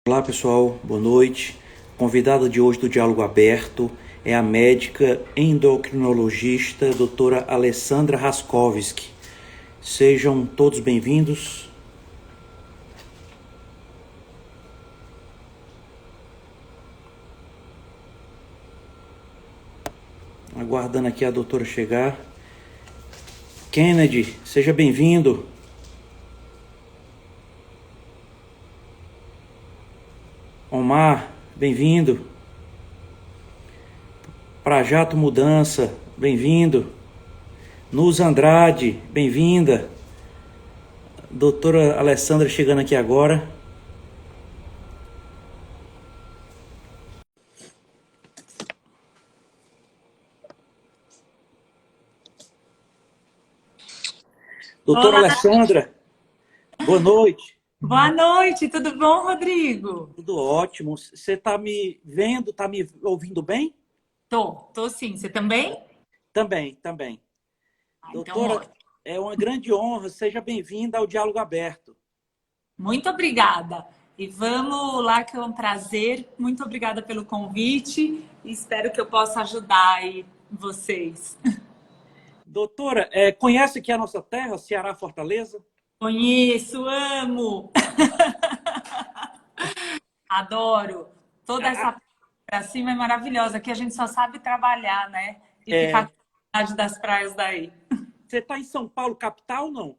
Olá pessoal, boa noite. Convidada de hoje do Diálogo Aberto é a médica endocrinologista doutora Alessandra Raskovski. Sejam todos bem-vindos. Aguardando aqui a doutora chegar. Kennedy, seja bem-vindo. Omar, bem-vindo. Prajato Mudança, bem-vindo. Nuz Andrade, bem-vinda. Doutora Alessandra chegando aqui agora. Doutora Olá, Alessandra, boa noite. boa noite, tudo bom, Rodrigo? Tudo ótimo. Você está me vendo, está me ouvindo bem? Tô sim, você também? Também. Então, Doutora, ótimo. é uma grande honra. Seja bem-vinda ao Diálogo Aberto. Muito obrigada. E vamos lá, que é um prazer. Muito obrigada pelo convite e espero que eu possa ajudar aí vocês. Doutora, conhece aqui a nossa terra, Ceará, Fortaleza? Conheço, amo, adoro. Toda Ah, essa pra cima é maravilhosa. Aqui a gente só sabe trabalhar, né? E ficar é, com saudade das praias daí. você está em São Paulo, capital, não?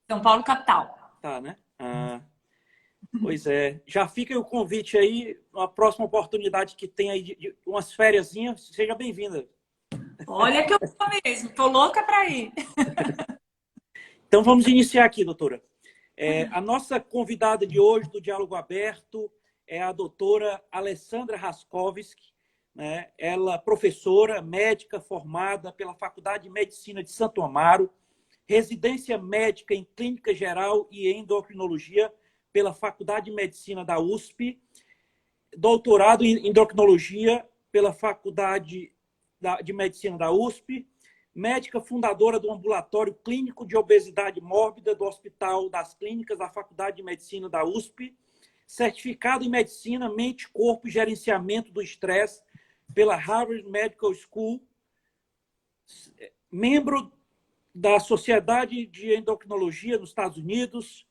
São Paulo, capital. Tá, né? Pois é. Já fica o convite aí, uma próxima oportunidade que tem aí de umas fériasinhas, seja bem-vinda. Olha que eu vou mesmo, tô louca para ir. Então vamos iniciar aqui, doutora. A nossa convidada de hoje do Diálogo Aberto é a doutora Alessandra Raskovski, né? Ela professora, médica formada pela Faculdade de Medicina de Santo Amaro, residência médica em Clínica Geral e Endocrinologia pela Faculdade de Medicina da USP, doutorado em Endocrinologia pela Faculdade de Medicina da USP, médica fundadora do Ambulatório Clínico de Obesidade Mórbida do Hospital das Clínicas da Faculdade de Medicina da USP, certificado em Medicina, Mente, Corpo e Gerenciamento do Estresse pela Harvard Medical School, membro da Sociedade de Endocrinologia nos Estados Unidos.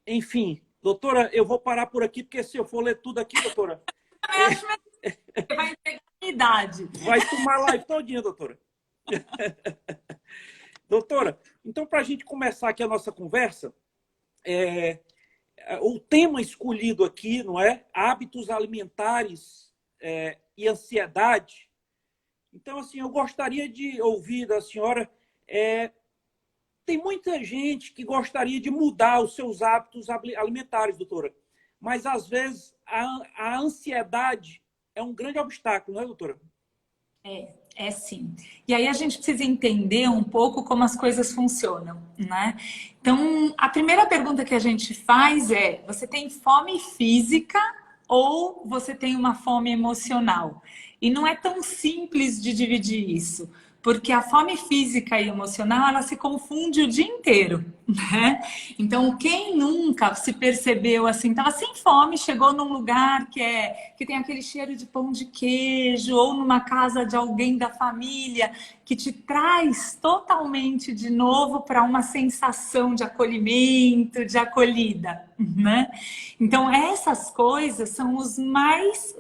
Enfim, doutora, eu vou parar por aqui, porque se eu for ler tudo aqui, doutora, Eu acho que vai entregar a minha idade. vai tomar a live todinha, doutora. Doutora, então, para a gente começar aqui a nossa conversa, o tema escolhido aqui, não é? Hábitos alimentares e ansiedade. Então, assim, eu gostaria de ouvir da senhora. Tem muita gente que gostaria de mudar os seus hábitos alimentares, doutora, mas às vezes a ansiedade é um grande obstáculo, não é, doutora? É sim. E aí a gente precisa entender um pouco como as coisas funcionam, né? Então, a primeira pergunta que a gente faz é: você tem fome física ou você tem uma fome emocional? E não é tão simples de dividir isso, porque a fome física e emocional, ela se confunde o dia inteiro, né? Então, quem nunca se percebeu assim, estava sem fome, chegou num lugar que tem aquele cheiro de pão de queijo, ou numa casa de alguém da família, que te traz totalmente de novo para uma sensação de acolhimento, de acolhida, né? Então, essas coisas são os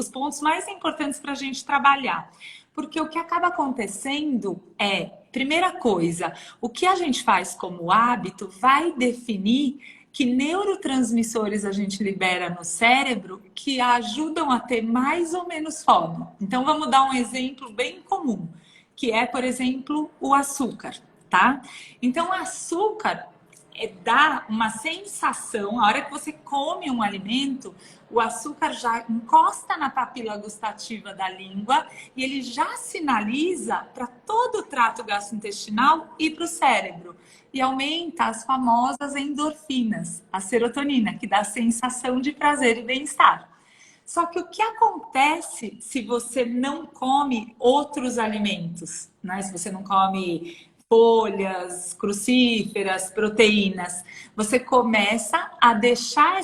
pontos mais importantes para a gente trabalhar. Porque o que acaba acontecendo é, primeira coisa, o que a gente faz como hábito vai definir que neurotransmissores a gente libera no cérebro que ajudam a ter mais ou menos fome. Então, vamos dar um exemplo bem comum, que é, por exemplo, o açúcar, tá? Então, o açúcar dá uma sensação, a hora que você come um alimento, o açúcar já encosta na papila gustativa da língua e ele já sinaliza para todo o trato gastrointestinal e para o cérebro. E aumenta as famosas endorfinas, a serotonina, que dá a sensação de prazer e bem-estar. Só que o que acontece se você não come outros alimentos, né? Se você não come folhas, crucíferas, proteínas, você começa a deixar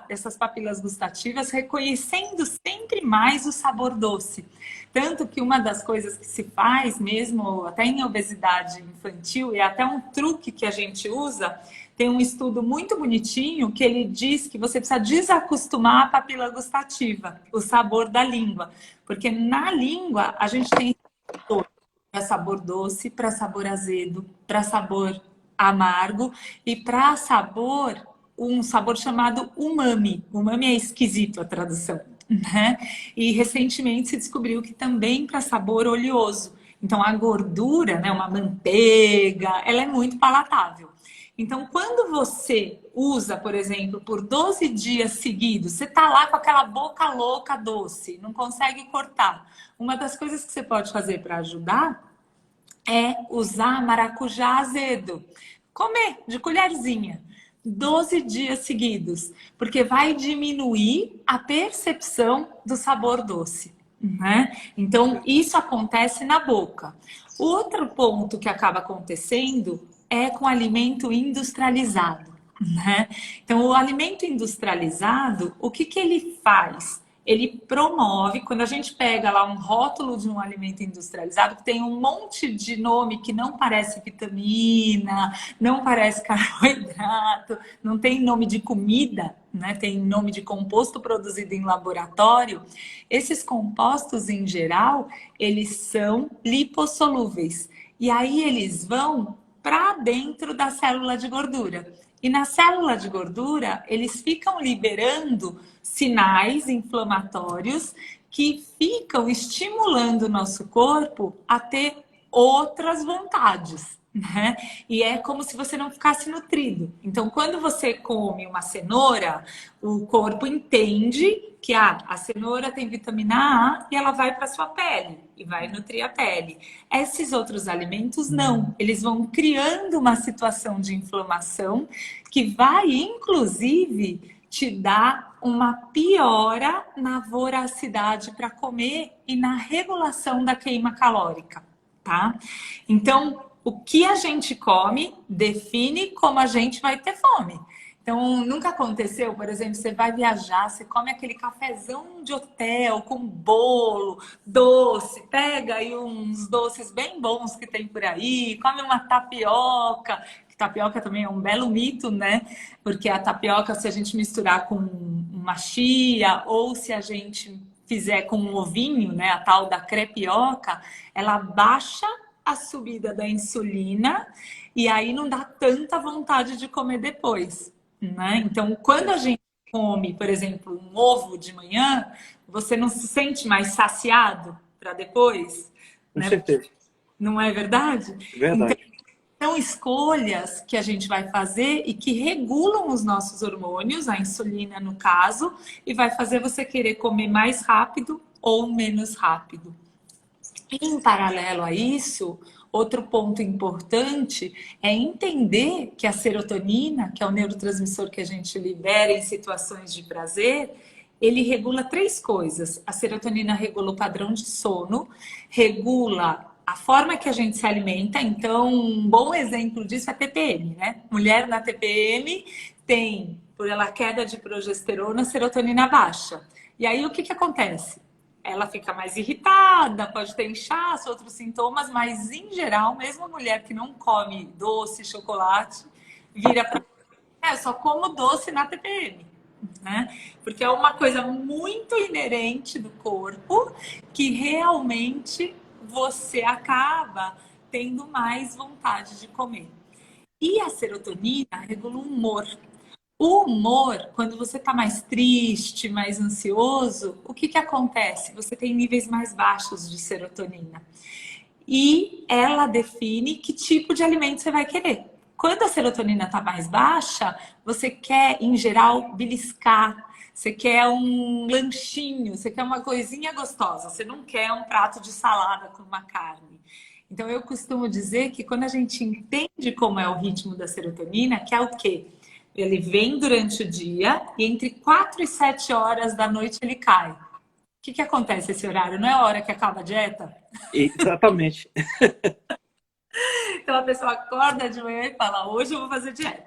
essas papilas gustativas reconhecendo sempre mais o sabor doce. Tanto que uma das coisas que se faz mesmo, até em obesidade infantil, e até um truque que a gente usa, tem um estudo muito bonitinho que ele diz que você precisa desacostumar a papila gustativa, o sabor da língua. Porque na língua a gente tem para sabor doce, para sabor azedo, para sabor amargo e para sabor, um sabor chamado umami. Umami é esquisito a tradução, né? E recentemente se descobriu que também para sabor oleoso. Então a gordura, né, uma manteiga, ela é muito palatável. Então, quando você usa, por exemplo, por 12 dias seguidos, você tá lá com aquela boca louca doce, não consegue cortar. Uma das coisas que você pode fazer para ajudar é usar maracujá azedo. Comer de colherzinha, 12 dias seguidos, porque vai diminuir a percepção do sabor doce, né? Então, isso acontece na boca. Outro ponto que acaba acontecendo é com alimento industrializado, né? Então, o alimento industrializado, o que que ele faz? Ele promove, quando a gente pega lá um rótulo de um alimento industrializado, que tem um monte de nome que não parece vitamina, não parece carboidrato, não tem nome de comida, né? Tem nome de composto produzido em laboratório. Esses compostos, em geral, eles são lipossolúveis. E aí eles vão para dentro da célula de gordura. E na célula de gordura, eles ficam liberando sinais inflamatórios que ficam estimulando o nosso corpo a ter outras vontades, né? E é como se você não ficasse nutrido. Então, quando você come uma cenoura, o corpo entende que a cenoura tem vitamina A e ela vai para sua pele e vai nutrir a pele. Esses outros alimentos não, eles vão criando uma situação de inflamação que vai, inclusive, te dar uma piora na voracidade para comer e na regulação da queima calórica, tá? Então, o que a gente come define como a gente vai ter fome. Então, nunca aconteceu, por exemplo, você vai viajar, você come aquele cafezão de hotel com bolo, doce, pega aí uns doces bem bons que tem por aí, come uma tapioca, que tapioca também é um belo mito, né? Porque a tapioca, se a gente misturar com uma chia ou se a gente fizer com um ovinho, né, a tal da crepioca, ela baixa a subida da insulina e aí não dá tanta vontade de comer depois, né? Então, quando a gente come, por exemplo, um ovo de manhã, você não se sente mais saciado para depois, Com né? certeza. Não é verdade? Verdade. Então, são escolhas que a gente vai fazer e que regulam os nossos hormônios, a insulina no caso, e vai fazer você querer comer mais rápido ou menos rápido. Em paralelo a isso, outro ponto importante é entender que a serotonina, que é o neurotransmissor que a gente libera em situações de prazer, ele regula três coisas. A serotonina regula o padrão de sono, regula a forma que a gente se alimenta. Então, um bom exemplo disso é a TPM, né? Mulher na TPM tem, por ela queda de progesterona, serotonina baixa. E aí, o que acontece? Ela fica mais irritada, pode ter inchaço, outros sintomas, mas em geral, mesmo a mulher que não come doce, chocolate, vira para eu só como doce na TPM, né? Porque é uma coisa muito inerente do corpo que realmente você acaba tendo mais vontade de comer. E a serotonina regula o humor. O humor, quando você está mais triste, mais ansioso, o que acontece? Você tem níveis mais baixos de serotonina. E ela define que tipo de alimento você vai querer. Quando a serotonina está mais baixa, você quer, em geral, beliscar. Você quer um lanchinho, você quer uma coisinha gostosa. Você não quer um prato de salada com uma carne. Então, eu costumo dizer que quando a gente entende como é o ritmo da serotonina, que é o quê? Ele vem durante o dia e entre 4 e 7 horas da noite ele cai. O que acontece esse horário? Não é a hora que acaba a dieta? Exatamente. Então a pessoa acorda de manhã e fala, hoje eu vou fazer dieta.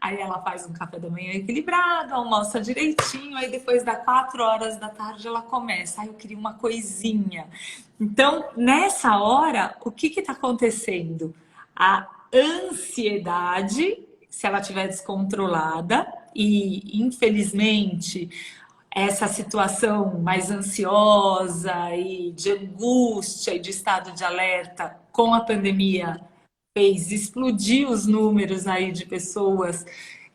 Aí ela faz um café da manhã equilibrado, almoça direitinho, aí depois das 4 horas da tarde ela começa. Aí eu queria uma coisinha. Então, nessa hora, o que está acontecendo? A ansiedade, se ela estiver descontrolada, e infelizmente essa situação mais ansiosa e de angústia e de estado de alerta com a pandemia fez explodir os números aí de pessoas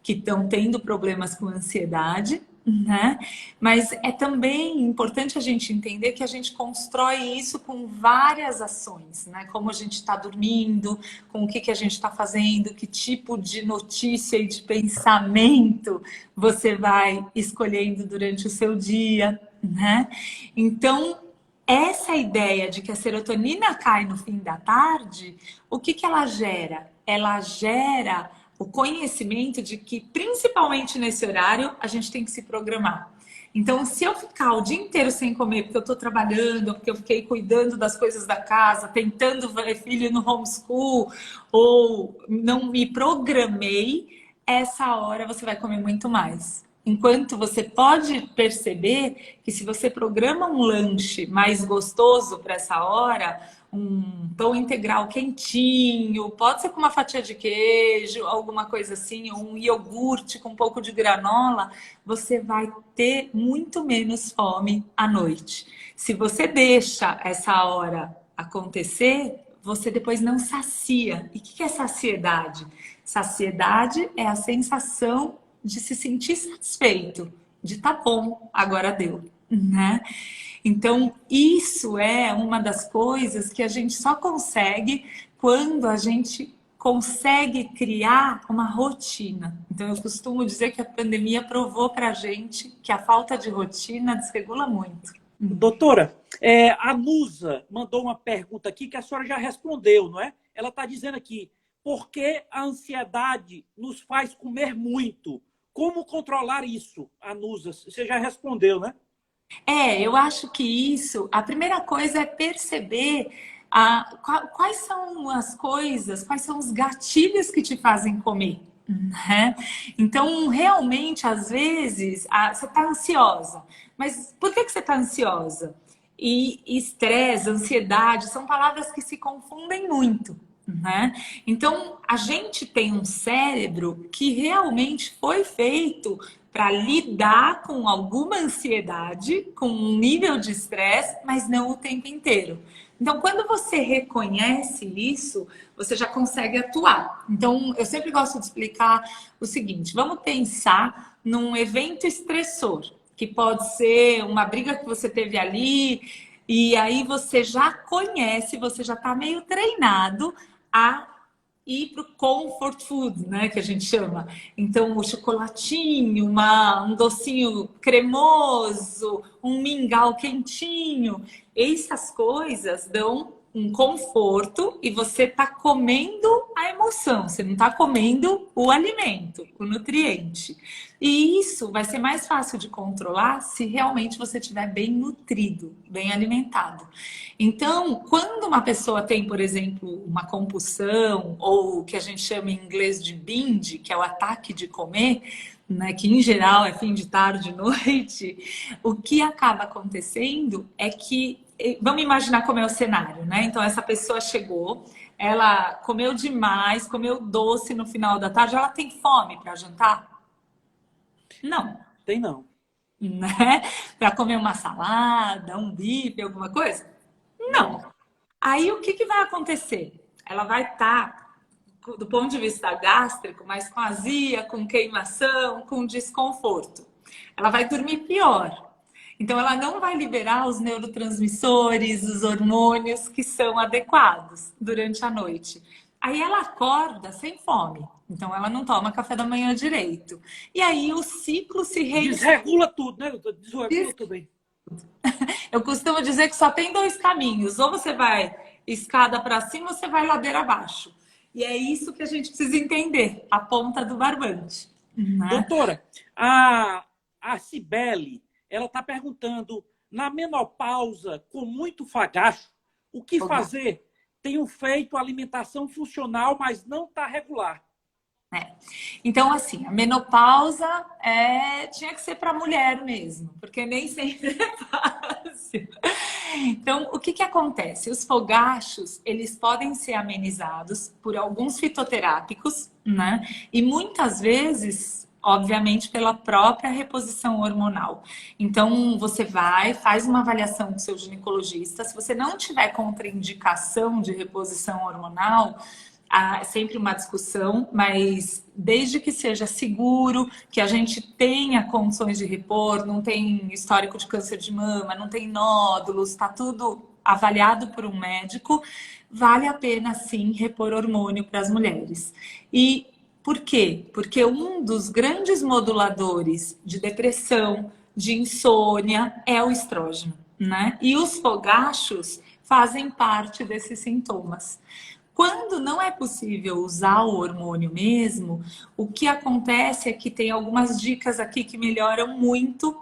que estão tendo problemas com ansiedade, né? Mas é também importante a gente entender que a gente constrói isso com várias ações, né? Como a gente está dormindo, com o que a gente está fazendo, que tipo de notícia e de pensamento você vai escolhendo durante o seu dia, né? Então, essa ideia de que a serotonina cai no fim da tarde, o que ela gera? Ela gera o conhecimento de que, principalmente nesse horário, a gente tem que se programar. Então, se eu ficar o dia inteiro sem comer, porque eu estou trabalhando, porque eu fiquei cuidando das coisas da casa, tentando ver filho no homeschool, ou não me programei, essa hora você vai comer muito mais. Enquanto você pode perceber que se você programa um lanche mais gostoso para essa hora, um pão integral quentinho, pode ser com uma fatia de queijo, alguma coisa assim, um iogurte com um pouco de granola, você vai ter muito menos fome à noite. Se você deixa essa hora acontecer, você depois não sacia. E o que é saciedade? Saciedade é a sensação de se sentir satisfeito, de tá bom, agora deu, né? Então, isso é uma das coisas que a gente só consegue quando a gente consegue criar uma rotina. Então, eu costumo dizer que a pandemia provou para a gente que a falta de rotina desregula muito. Doutora, a Nusa mandou uma pergunta aqui que a senhora já respondeu, não é? Ela está dizendo aqui, por que a ansiedade nos faz comer muito? Como controlar isso, a Nusa? Você já respondeu, né? Eu acho que isso, a primeira coisa é perceber quais são as coisas, quais são os gatilhos que te fazem comer, né? Então, realmente, às vezes, você está ansiosa, mas por que você está ansiosa? E estresse, ansiedade, são palavras que se confundem muito, né? Então, a gente tem um cérebro que realmente foi feito para lidar com alguma ansiedade, com um nível de estresse, mas não o tempo inteiro. Então, quando você reconhece isso, você já consegue atuar. Então, eu sempre gosto de explicar o seguinte: vamos pensar num evento estressor, que pode ser uma briga que você teve ali, e aí você já conhece, você já está meio treinado a ir para o comfort food, né, que a gente chama. Então, o chocolatinho, um docinho cremoso, um mingau quentinho, essas coisas dão um conforto e você está comendo a emoção, você não está comendo o alimento, o nutriente. E isso vai ser mais fácil de controlar se realmente você estiver bem nutrido, bem alimentado. Então, quando uma pessoa tem, por exemplo, uma compulsão, ou o que a gente chama em inglês de binge, que é o ataque de comer, né, que em geral é fim de tarde, noite, o que acaba acontecendo é que, vamos imaginar como é o cenário, né? Então, essa pessoa chegou, ela comeu demais, comeu doce no final da tarde, ela tem fome para jantar? Não. Tem não. Né? Para comer uma salada, um bife, alguma coisa? Não. Aí o que vai acontecer? Ela vai estar, do ponto de vista gástrico, mas com azia, com queimação, com desconforto. Ela vai dormir pior. Então, ela não vai liberar os neurotransmissores, os hormônios que são adequados durante a noite. Aí ela acorda sem fome. Então, ela não toma café da manhã direito. E aí o ciclo se Desregula tudo, né, doutor? Desregula tudo aí. Eu costumo dizer que só tem 2 caminhos. Ou você vai escada para cima ou você vai ladeira abaixo. E é isso que a gente precisa entender, a ponta do barbante. Né? Doutora, a Cibele, ela está perguntando, na menopausa, com muito fagacho, o que fazer tenho feito alimentação funcional, mas não está regular. Então, assim, a menopausa tinha que ser para mulher mesmo, porque nem sempre é fácil. Então, o que acontece? Os fogachos, eles podem ser amenizados por alguns fitoterápicos, né? E muitas vezes, obviamente, pela própria reposição hormonal. Então, você faz uma avaliação com seu ginecologista. Se você não tiver contraindicação de reposição hormonal, é sempre uma discussão, mas desde que seja seguro, que a gente tenha condições de repor, não tem histórico de câncer de mama, não tem nódulos, está tudo avaliado por um médico, vale a pena sim repor hormônio para as mulheres. E por quê? Porque um dos grandes moduladores de depressão, de insônia, é o estrógeno, né? E os fogachos fazem parte desses sintomas. Quando não é possível usar o hormônio mesmo, o que acontece é que tem algumas dicas aqui que melhoram muito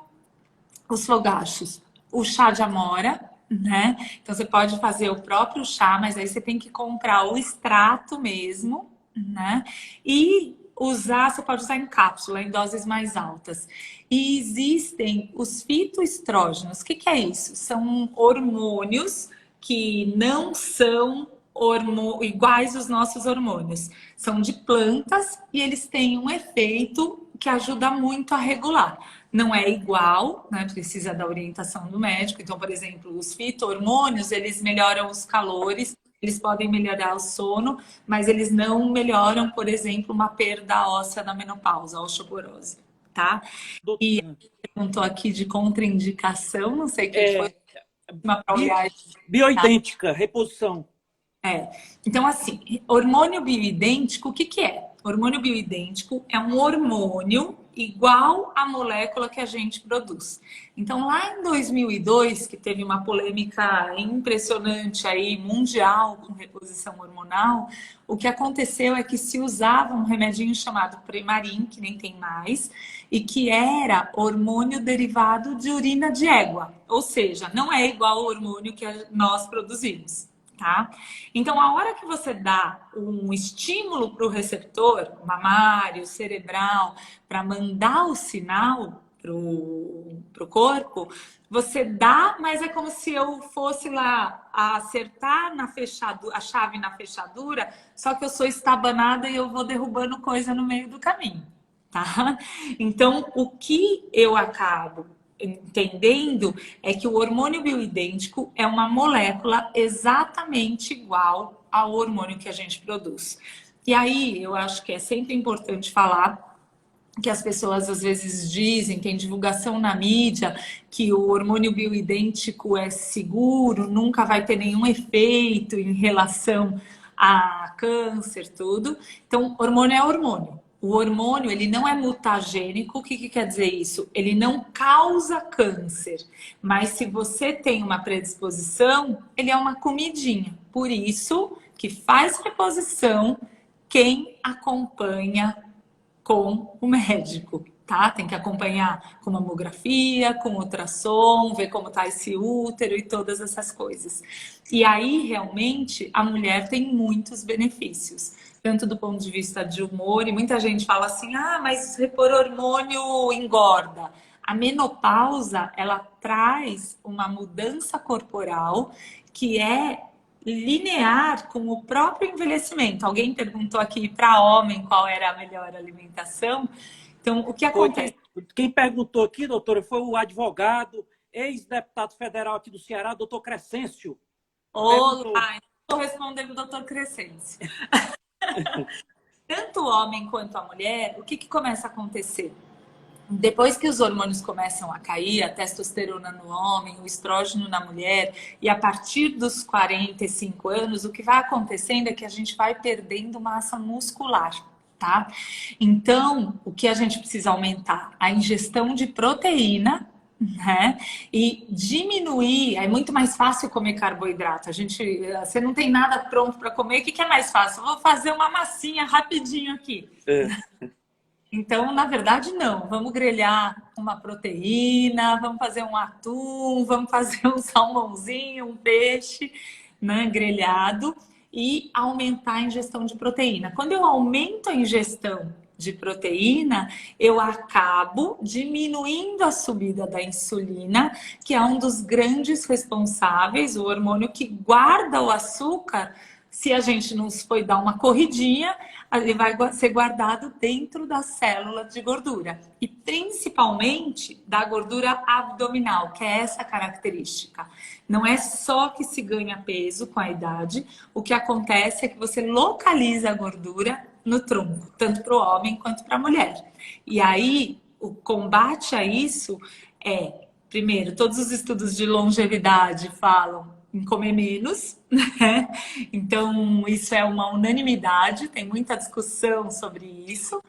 os fogachos. O chá de amora, né? Então você pode fazer o próprio chá, mas aí você tem que comprar o extrato mesmo, né? E você pode usar em cápsula, em doses mais altas. E existem os fitoestrógenos. O que é isso? São hormônios que não são iguais aos nossos hormônios. São de plantas e eles têm um efeito que ajuda muito a regular. Não é igual, né? Precisa da orientação do médico. Então, por exemplo, os fito-hormônios, eles melhoram os calores, eles podem melhorar o sono, mas eles não melhoram, por exemplo, uma perda óssea na menopausa, a osteoporose, tá? E perguntou aqui de contraindicação, não sei o que foi uma para olhar. Bioidêntica, reposição. Então, assim, hormônio bioidêntico, o que é? Hormônio bioidêntico é um hormônio igual à molécula que a gente produz. Então, lá em 2002, que teve uma polêmica impressionante aí, mundial, com reposição hormonal, o que aconteceu é que se usava um remedinho chamado Premarin, que nem tem mais, e que era hormônio derivado de urina de égua. Ou seja, não é igual ao hormônio que nós produzimos. Tá? Então, a hora que você dá um estímulo para o receptor mamário, cerebral, para mandar o sinal para o corpo, você dá, mas é como se eu fosse lá acertar a chave na fechadura, só que eu sou estabanada e eu vou derrubando coisa no meio do caminho. Tá? Então, o que eu acabo entendendo é que o hormônio bioidêntico é uma molécula exatamente igual ao hormônio que a gente produz. E aí eu acho que é sempre importante falar que as pessoas às vezes dizem, tem divulgação na mídia, que o hormônio bioidêntico é seguro, nunca vai ter nenhum efeito em relação a câncer, tudo. Então, hormônio é hormônio. O hormônio, ele não é mutagênico. O que quer dizer isso? Ele não causa câncer. Mas se você tem uma predisposição, ele é uma comidinha. Por isso que faz reposição quem acompanha com o médico, tá? Tem que acompanhar com mamografia, com ultrassom, ver como tá esse útero e todas essas coisas. E aí, realmente, a mulher tem muitos benefícios. Tanto do ponto de vista de humor, e muita gente fala assim, mas repor hormônio engorda. A menopausa, ela traz uma mudança corporal que é linear com o próprio envelhecimento. Alguém perguntou aqui para homem qual era a melhor alimentação. Então, o que acontece? Quem perguntou aqui, doutora, foi o advogado, ex-deputado federal aqui do Ceará, doutor Crescêncio. Olá, estou respondendo o doutor Crescêncio. Tanto o homem quanto a mulher, o que começa a acontecer? Depois que os hormônios começam a cair, a testosterona no homem, o estrógeno na mulher, e a partir dos 45 anos, o que vai acontecendo é que a gente vai perdendo massa muscular, tá? Então, o que a gente precisa aumentar? A ingestão de proteína, né? E diminuir, é muito mais fácil comer carboidrato. Você não tem nada pronto para comer, o que é mais fácil? Vou fazer uma massinha rapidinho aqui. Então, na verdade, não. Vamos grelhar uma proteína, vamos fazer um atum, vamos fazer um salmãozinho, um peixe, né, grelhado. e aumentar a ingestão de proteína. Quando eu aumento a ingestão de proteína, eu acabo diminuindo a subida da insulina, que é um dos grandes responsáveis, o hormônio que guarda o açúcar. Se a gente não foi dar uma corridinha, ele vai ser guardado dentro da célula de gordura. E principalmente da gordura abdominal, que é essa característica. Não é só que se ganha peso com a idade, o que acontece é que você localiza a gordura no tronco, tanto para o homem quanto para a mulher. E aí, o combate a isso é, primeiro, todos os estudos de longevidade falam em comer menos, né? Então, isso é uma unanimidade, tem muita discussão sobre isso,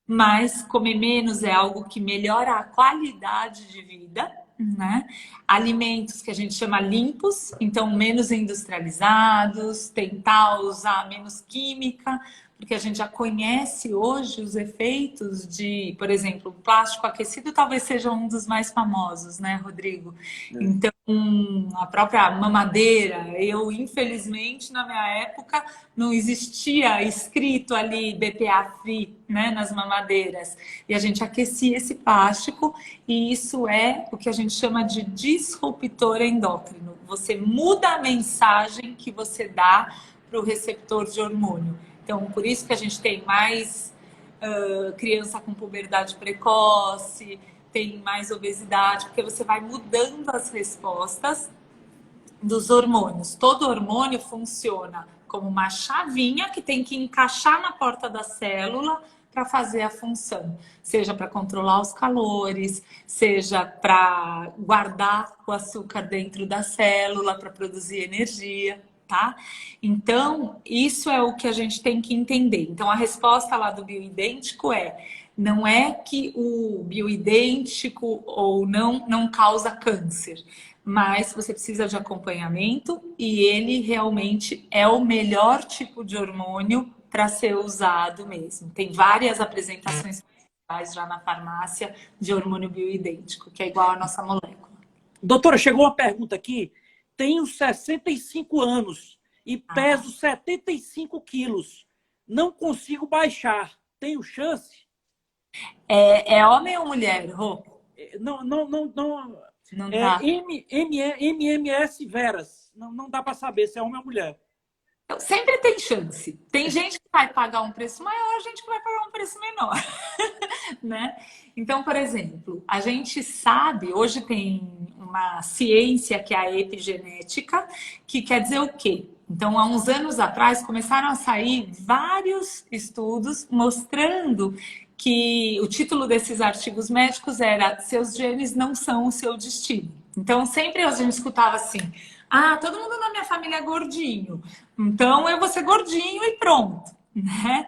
mas comer menos é algo que melhora a qualidade de vida, né? Alimentos que a gente chama limpos, então menos industrializados, tentar usar menos química, porque a gente já conhece hoje os efeitos de, por exemplo, o plástico aquecido talvez seja um dos mais famosos, né, Rodrigo? Então, a própria mamadeira, eu, infelizmente, na minha época, não existia escrito ali BPA-free, né, nas mamadeiras. E a gente aquecia esse plástico e isso é o que a gente chama de disruptor endócrino. Você muda a mensagem que você dá para o receptor de hormônio. Então, por isso que a gente tem mais criança com puberdade precoce, tem mais obesidade, porque você vai mudando as respostas dos hormônios. Todo hormônio funciona como uma chavinha que tem que encaixar na porta da célula para fazer a função. Seja para controlar os calores, seja para guardar o açúcar dentro da célula, para produzir energia. Tá? Então, isso é o que a gente tem que entender. Então, a resposta lá do bioidêntico não é que o bioidêntico ou não causa câncer, mas você precisa de acompanhamento e ele realmente é o melhor tipo de hormônio para ser usado mesmo. Tem várias apresentações já na farmácia de hormônio bioidêntico, que é igual à nossa molécula. Doutora, chegou uma pergunta aqui. Tenho 65 anos e peso 75 quilos. Não consigo baixar. Tenho chance? É homem ou mulher, Rô? Não dá. MMS veras. Não dá para saber se é homem ou mulher. Então, sempre tem chance. Tem gente que vai pagar um preço maior, gente que vai pagar um preço menor. Né? Então, por exemplo, a gente sabe, hoje tem uma ciência que é a epigenética, que quer dizer o quê? Então, há uns anos atrás, começaram a sair vários estudos mostrando que o título desses artigos médicos era "Seus genes não são o seu destino". Então, sempre a gente escutava assim: todo mundo na minha família é gordinho, então eu vou ser gordinho e pronto, né?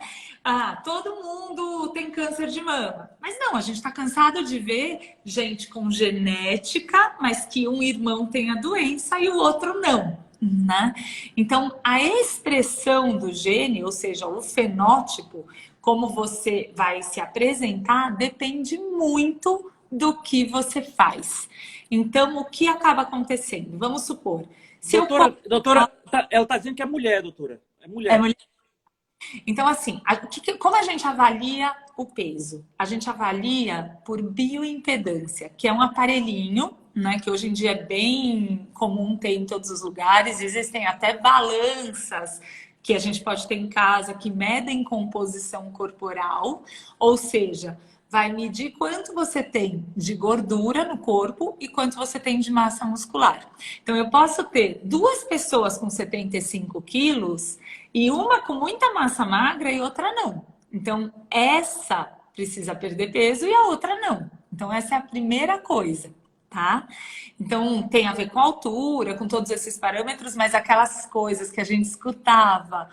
Todo mundo tem câncer de mama. Mas não, a gente está cansado de ver gente com genética, mas que um irmão tem a doença e o outro não, né? Então, a expressão do gene, ou seja, o fenótipo, como você vai se apresentar, depende muito do que você faz. Então, o que acaba acontecendo? Vamos supor... Doutora, ela está dizendo que é mulher, doutora. É mulher. É mulher. Então, assim, como a gente avalia o peso? A gente avalia por bioimpedância, que é um aparelhinho, né, que hoje em dia é bem comum ter em todos os lugares. Existem até balanças que a gente pode ter em casa que medem composição corporal, ou seja, vai medir quanto você tem de gordura no corpo e quanto você tem de massa muscular. Então, eu posso ter duas pessoas com 75 quilos e uma com muita massa magra e outra não. Então, essa precisa perder peso e a outra não. Então, essa é a primeira coisa, tá? Então, tem a ver com a altura, com todos esses parâmetros, mas aquelas coisas que a gente escutava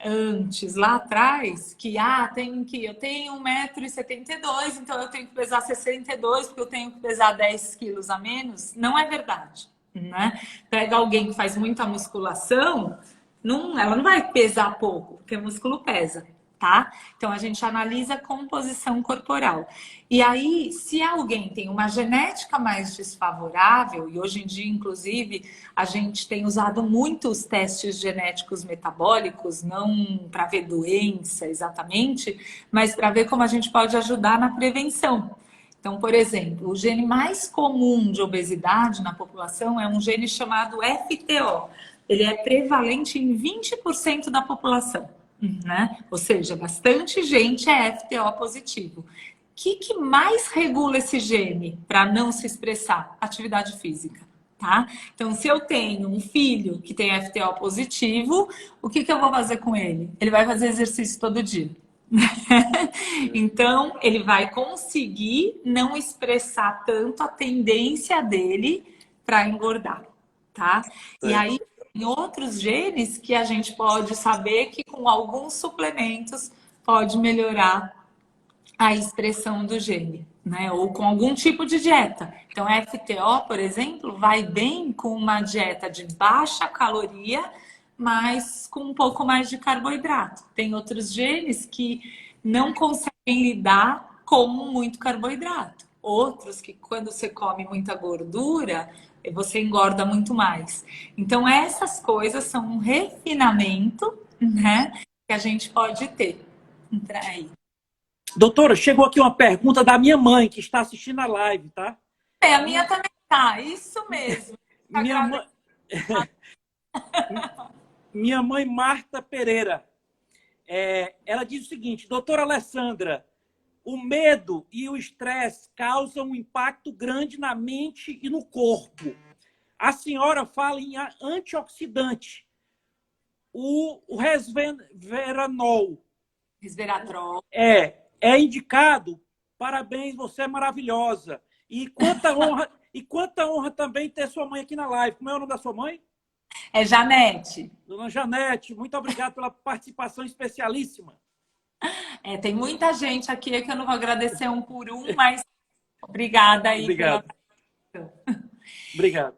antes, lá atrás, que eu tenho 1,72 m, então eu tenho que pesar 62 porque eu tenho que pesar 10 quilos a menos, não é verdade, né? Pega alguém que faz muita musculação, ela não vai pesar pouco, porque músculo pesa, tá? Então, a gente analisa a composição corporal. E aí, se alguém tem uma genética mais desfavorável, e hoje em dia, inclusive, a gente tem usado muito os testes genéticos metabólicos, não para ver doença exatamente, mas para ver como a gente pode ajudar na prevenção. Então, por exemplo, o gene mais comum de obesidade na população é um gene chamado FTO. Ele é prevalente em 20% da população, né? Ou seja, bastante gente é FTO positivo. O que mais regula esse gene para não se expressar? Atividade física, tá? Então, se eu tenho um filho que tem FTO positivo, o que eu vou fazer com ele? Ele vai fazer exercício todo dia. Então, ele vai conseguir não expressar tanto a tendência dele para engordar, tá? E aí, tem outros genes que a gente pode saber que com alguns suplementos pode melhorar a expressão do gene, né? Ou com algum tipo de dieta. Então, FTO, por exemplo, vai bem com uma dieta de baixa caloria, mas com um pouco mais de carboidrato. Tem outros genes que não conseguem lidar com muito carboidrato. Outros que, quando você come muita gordura, você engorda muito mais. Então, essas coisas são um refinamento, né, que a gente pode ter. Entra aí. Doutora, chegou aqui uma pergunta da minha mãe, que está assistindo a live, tá? A minha também tá, isso mesmo. Minha mãe... Minha mãe Marta Pereira, ela diz o seguinte: doutora Alessandra, o medo e o estresse causam um impacto grande na mente e no corpo. A senhora fala em antioxidante, o resveratrol. Resveratrol. É indicado. Parabéns, você é maravilhosa. E quanta honra também ter sua mãe aqui na live. Como é o nome da sua mãe? É Janete. Dona Janete, muito obrigado pela participação especialíssima. Tem muita gente aqui que eu não vou agradecer um por um, mas obrigada aí. Obrigado. Obrigado.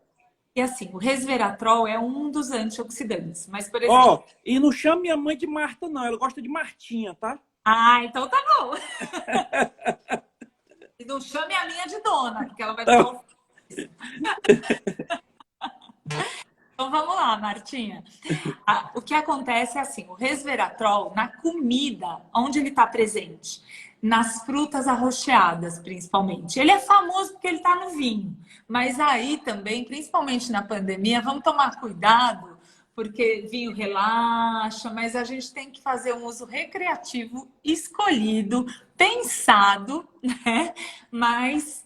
E assim, o resveratrol é um dos antioxidantes, mas por exemplo... E não chame minha mãe de Marta, não. Ela gosta de Martinha, tá? Ah, então tá bom. E não chame a minha de dona, porque ela vai ficar... Então vamos lá, Martinha. O que acontece é assim, o resveratrol na comida, onde ele está presente? Nas frutas arroxeadas, principalmente. Ele é famoso porque ele está no vinho. Mas aí também, principalmente na pandemia, vamos tomar cuidado, porque vinho relaxa, mas a gente tem que fazer um uso recreativo escolhido, pensado, né? Mas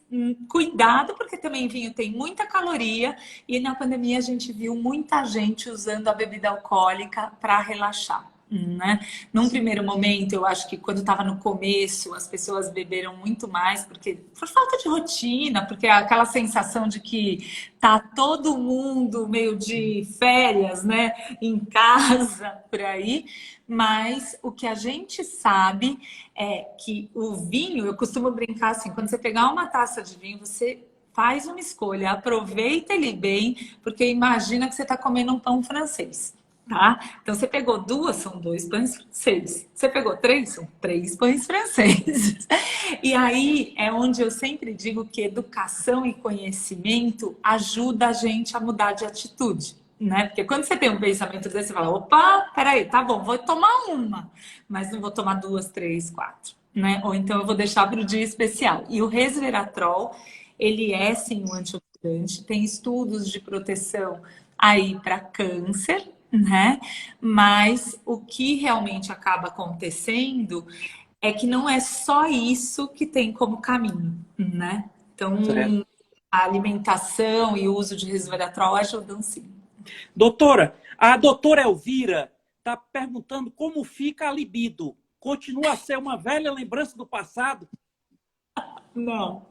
cuidado, porque também vinho tem muita caloria e na pandemia a gente viu muita gente usando a bebida alcoólica para relaxar, né? Num primeiro momento, eu acho que quando estava no começo, as pessoas beberam muito mais porque por falta de rotina, porque aquela sensação de que tá todo mundo meio de férias, né, em casa, por aí. Mas o que a gente sabe é que o vinho, eu costumo brincar assim, quando você pegar uma taça de vinho, você faz uma escolha, aproveita ele bem, porque imagina que você está comendo um pão francês, tá? Então você pegou 2, são 2 pães franceses. Você pegou 3, são 3 pães franceses. E aí é onde eu sempre digo que educação e conhecimento ajuda a gente a mudar de atitude. Né? Porque quando você tem um pensamento desse, você fala, opa, peraí, tá bom, vou tomar uma, mas não vou tomar 2, 3, 4, né? Ou então eu vou deixar para o dia especial. E o resveratrol, ele é sim um antioxidante, tem estudos de proteção aí para câncer, né? Mas o que realmente acaba acontecendo é que não é só isso que tem como caminho, né? Então, a alimentação e o uso de resveratrol ajudam sim. Doutora, a doutora Elvira está perguntando como fica a libido. Continua a ser uma velha lembrança do passado? Não.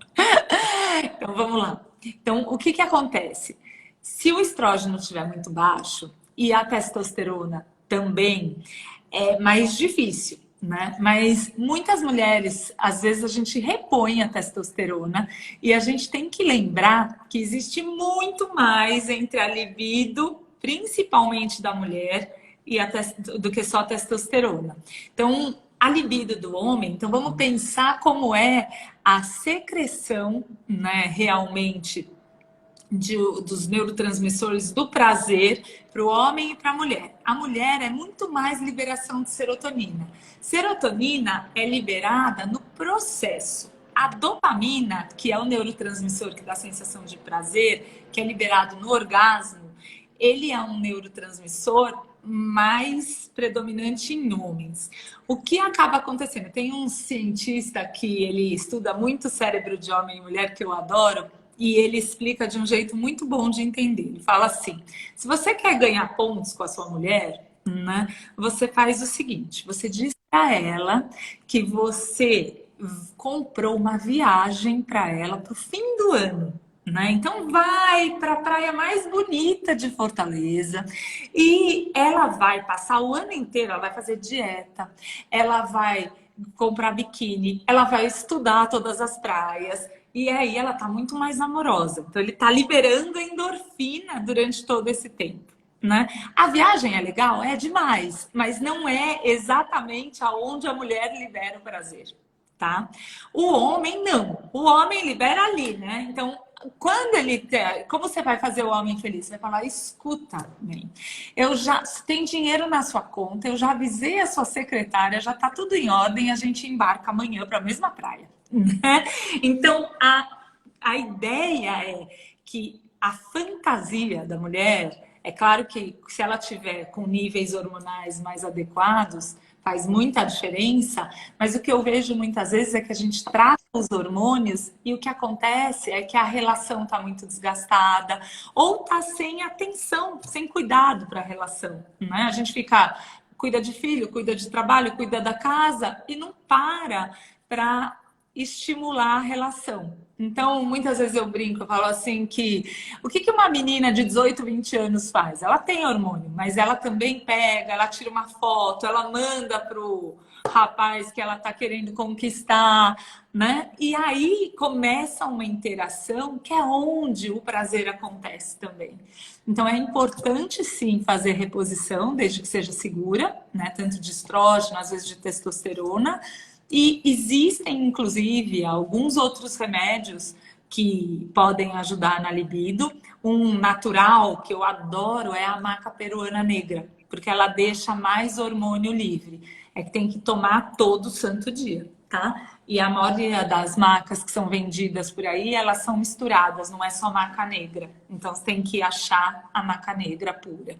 Então, vamos lá. Então, o que acontece? Se o estrógeno estiver muito baixo e a testosterona também, é mais difícil, né? Mas muitas mulheres, às vezes a gente repõe a testosterona e a gente tem que lembrar que existe muito mais entre a libido, principalmente da mulher, do que só a testosterona. Então, a libido do homem, então vamos pensar como é a secreção, né, realmente dos neurotransmissores do prazer para o homem e para a mulher. A mulher é muito mais liberação de serotonina. Serotonina é liberada no processo. A dopamina, que é o neurotransmissor que dá a sensação de prazer, que é liberado no orgasmo, ele é um neurotransmissor mais predominante em homens. O que acaba acontecendo? Tem um cientista que ele estuda muito o cérebro de homem e mulher, que eu adoro, e ele explica de um jeito muito bom de entender. Ele fala assim: se você quer ganhar pontos com a sua mulher, né, você faz o seguinte: você diz para ela que você comprou uma viagem para ela para o fim do ano. Né? Então vai para a praia mais bonita de Fortaleza e ela vai passar o ano inteiro, ela vai fazer dieta, ela vai comprar biquíni, ela vai estudar todas as praias e aí ela tá muito mais amorosa. Então ele tá liberando a endorfina durante todo esse tempo. Né? A viagem é legal? É demais, mas não é exatamente aonde a mulher libera o prazer. Tá? O homem não, o homem libera ali, né? Então, quando ele como você vai fazer o homem feliz? Você vai falar: escuta, bem, eu já tem dinheiro na sua conta, eu já avisei a sua secretária, já tá tudo em ordem, a gente embarca amanhã para a mesma praia. Né? Então, a ideia é que a fantasia da mulher, é claro que se ela tiver com níveis hormonais mais adequados, faz muita diferença, mas o que eu vejo muitas vezes é que a gente trata os hormônios e o que acontece é que a relação está muito desgastada ou está sem atenção, sem cuidado para a relação. Né? A gente cuida de filho, cuida de trabalho, cuida da casa e não para estimular a relação. Então, muitas vezes eu brinco, eu falo assim que o que uma menina de 18, 20 anos faz? Ela tem hormônio, mas ela também pega, ela tira uma foto, ela manda pro rapaz que ela tá querendo conquistar, né? E aí começa uma interação que é onde o prazer acontece também. Então é importante sim fazer reposição, desde que seja segura, né? Tanto de estrógeno, às vezes de testosterona. E existem, inclusive, alguns outros remédios que podem ajudar na libido. Um natural que eu adoro é a maca peruana negra, porque ela deixa mais hormônio livre. É que tem que tomar todo santo dia, tá? E a maioria das macas que são vendidas por aí, elas são misturadas, não é só maca negra. Então, você tem que achar a maca negra pura.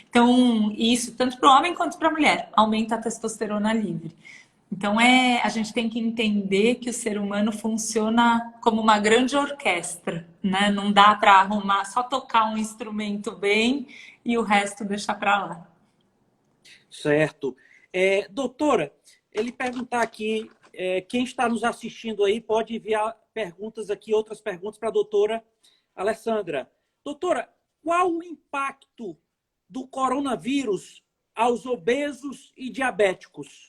Então, isso, tanto para o homem quanto para a mulher, aumenta a testosterona livre. Então, a gente tem que entender que o ser humano funciona como uma grande orquestra, né? Não dá para arrumar, só tocar um instrumento bem e o resto deixar para lá. Certo. Doutora, ele perguntar aqui, quem está nos assistindo aí pode enviar perguntas aqui, outras perguntas para a doutora Alessandra. Doutora, qual o impacto do coronavírus aos obesos e diabéticos?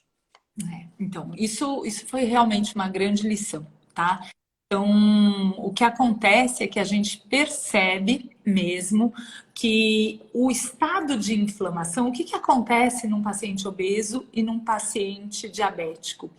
Então, isso foi realmente uma grande lição, tá? Então, o que acontece é que a gente percebe mesmo que o estado de inflamação, o que acontece num paciente obeso e num paciente diabético?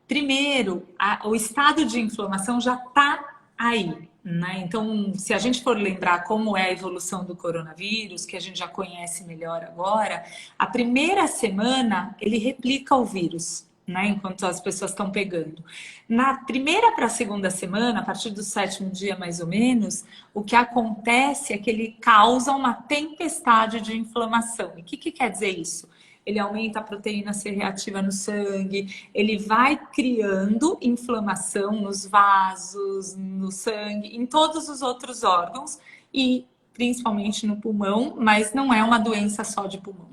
Primeiro, o estado de inflamação já está aí, né? Então, se a gente for lembrar como é a evolução do coronavírus, que a gente já conhece melhor agora, a primeira semana ele replica o vírus. Né, enquanto as pessoas estão pegando. Na primeira para a segunda semana, a partir do 7º dia mais ou menos, o que acontece é que ele causa uma tempestade de inflamação. E o que quer dizer isso? Ele aumenta a proteína C reativa no sangue, ele vai criando inflamação nos vasos, no sangue, em todos os outros órgãos e principalmente no pulmão, mas não é uma doença só de pulmão.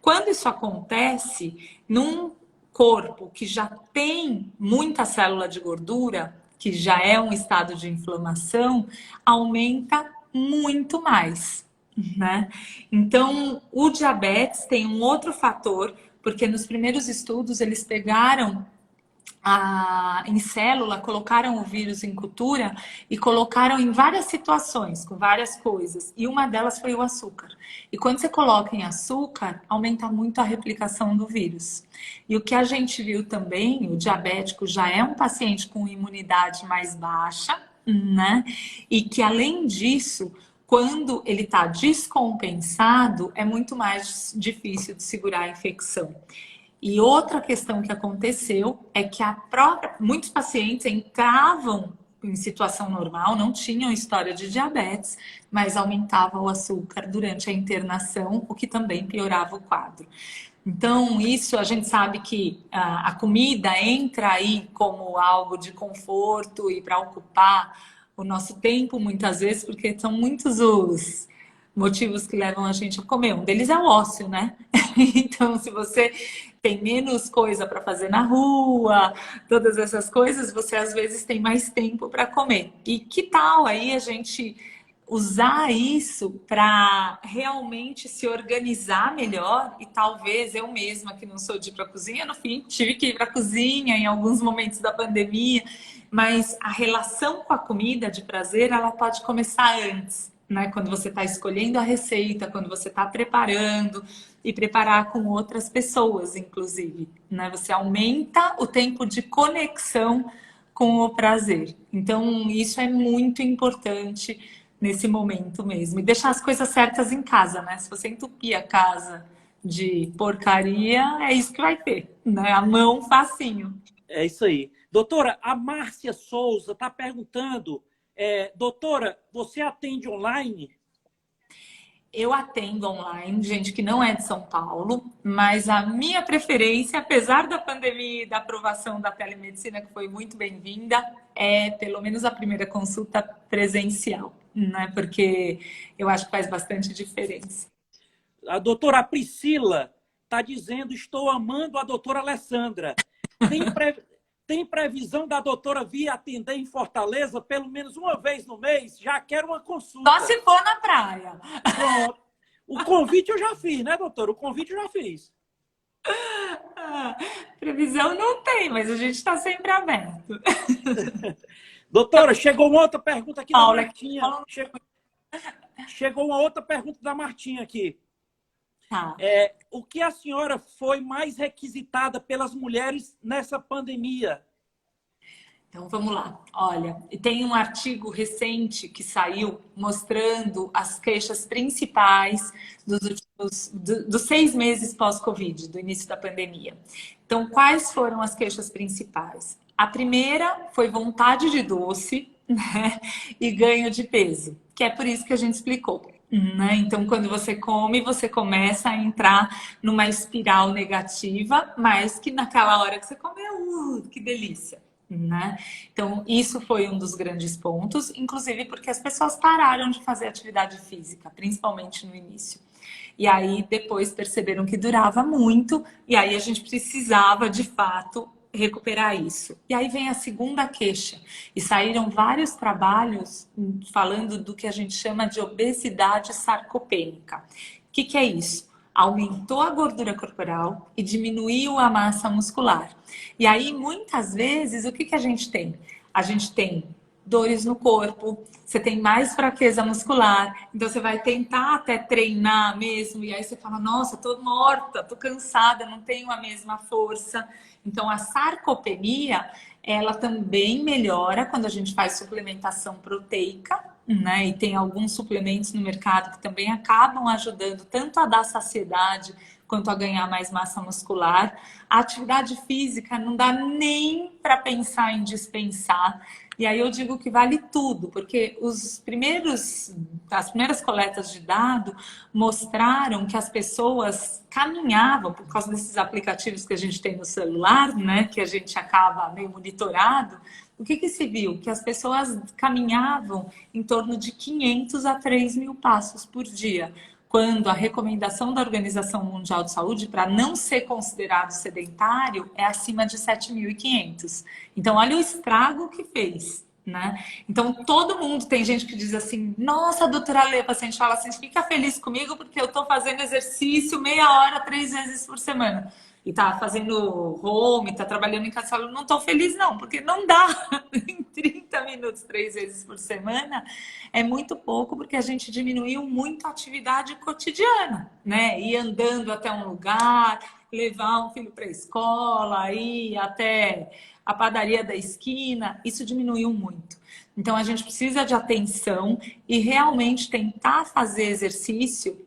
Quando isso acontece num corpo que já tem muita célula de gordura, que já é um estado de inflamação, aumenta muito mais, né? Então, o diabetes tem um outro fator, porque nos primeiros estudos eles pegaram em célula, colocaram o vírus em cultura e colocaram em várias situações, com várias coisas. E uma delas foi o açúcar. E quando você coloca em açúcar, aumenta muito a replicação do vírus. E o que a gente viu também, o diabético já é um paciente com imunidade mais baixa, né? E que além disso, quando ele está descompensado, é muito mais difícil de segurar a infecção. E outra questão que aconteceu é que muitos pacientes entravam em situação normal, não tinham história de diabetes, mas aumentava o açúcar durante a internação, o que também piorava o quadro. Então, isso a gente sabe que a comida entra aí como algo de conforto e para ocupar o nosso tempo, muitas vezes, porque são muitos os motivos que levam a gente a comer. Um deles é o ócio, né? Então, se você tem menos coisa para fazer na rua, todas essas coisas, você às vezes tem mais tempo para comer. E que tal aí a gente usar isso para realmente se organizar melhor? E talvez eu mesma, que não sou de ir para a cozinha, no fim tive que ir para a cozinha em alguns momentos da pandemia, mas a relação com a comida de prazer, ela pode começar antes, né? Quando você está escolhendo a receita, quando você está preparando e preparar com outras pessoas, inclusive, né? Você aumenta o tempo de conexão com o prazer. Então, isso é muito importante nesse momento mesmo. E deixar as coisas certas em casa, né? Se você entupir a casa de porcaria, é isso que vai ter, né? A mão facinho. É isso aí. Doutora, a Márcia Souza está perguntando, doutora, você atende online? Eu atendo online, gente que não é de São Paulo, mas a minha preferência, apesar da pandemia e da aprovação da telemedicina, que foi muito bem-vinda, é pelo menos a primeira consulta presencial, né? Porque eu acho que faz bastante diferença. A doutora Priscila está dizendo, estou amando a doutora Alessandra. Tem previsão da doutora vir atender em Fortaleza pelo menos uma vez no mês? Já quero uma consulta. Só se for na praia. Pronto. O convite eu já fiz, né, doutora? O convite eu já fiz. Previsão não tem, mas a gente está sempre aberto. Doutora, chegou uma outra pergunta aqui Paula, da Martinha. Chegou uma outra pergunta da Martinha aqui. Tá. O que a senhora foi mais requisitada pelas mulheres nessa pandemia? Então vamos lá. Olha, tem um artigo recente que saiu mostrando as queixas principais dos 6 meses pós-Covid, do início da pandemia. Então, quais foram as queixas principais? A primeira foi vontade de doce, né? E ganho de peso, que é por isso que a gente explicou. Né? Então, quando você come, você começa a entrar numa espiral negativa, mas que naquela hora que você comeu, que delícia, né? Então, isso foi um dos grandes pontos, inclusive porque as pessoas pararam de fazer atividade física, principalmente no início. E aí, depois perceberam que durava muito, e aí a gente precisava, de fato, recuperar isso. E aí vem a segunda queixa. E saíram vários trabalhos falando do que a gente chama de obesidade sarcopênica. O que é isso? Aumentou a gordura corporal e diminuiu a massa muscular. E aí, muitas vezes, o que a gente tem? A gente tem dores no corpo, você tem mais fraqueza muscular, então você vai tentar até treinar mesmo, e aí você fala, nossa, tô morta, tô cansada, não tenho a mesma força. Então a sarcopenia, ela também melhora quando a gente faz suplementação proteica, né? E tem alguns suplementos no mercado que também acabam ajudando tanto a dar saciedade quanto a ganhar mais massa muscular. A atividade física não dá nem para pensar em dispensar. E aí eu digo que vale tudo, porque as primeiras coletas de dado mostraram que as pessoas caminhavam, por causa desses aplicativos que a gente tem no celular, né, que a gente acaba meio monitorado. O que se viu? Que as pessoas caminhavam em torno de 500 a 3.000 passos por dia, quando a recomendação da Organização Mundial de Saúde para não ser considerado sedentário é acima de 7.500. Então, olha o estrago que fez, né? Então, todo mundo, tem gente que diz assim, nossa, doutora Lê, a paciente fala assim, fica feliz comigo porque eu estou fazendo exercício meia hora, 3 vezes por semana. e tá fazendo home, tá trabalhando em casa, fala, não tô feliz não, porque não dá em 30 minutos, 3 vezes por semana, é muito pouco, porque a gente diminuiu muito a atividade cotidiana, né? Ir andando até um lugar, levar um filho para a escola, ir até a padaria da esquina, isso diminuiu muito. Então, a gente precisa de atenção e realmente tentar fazer exercício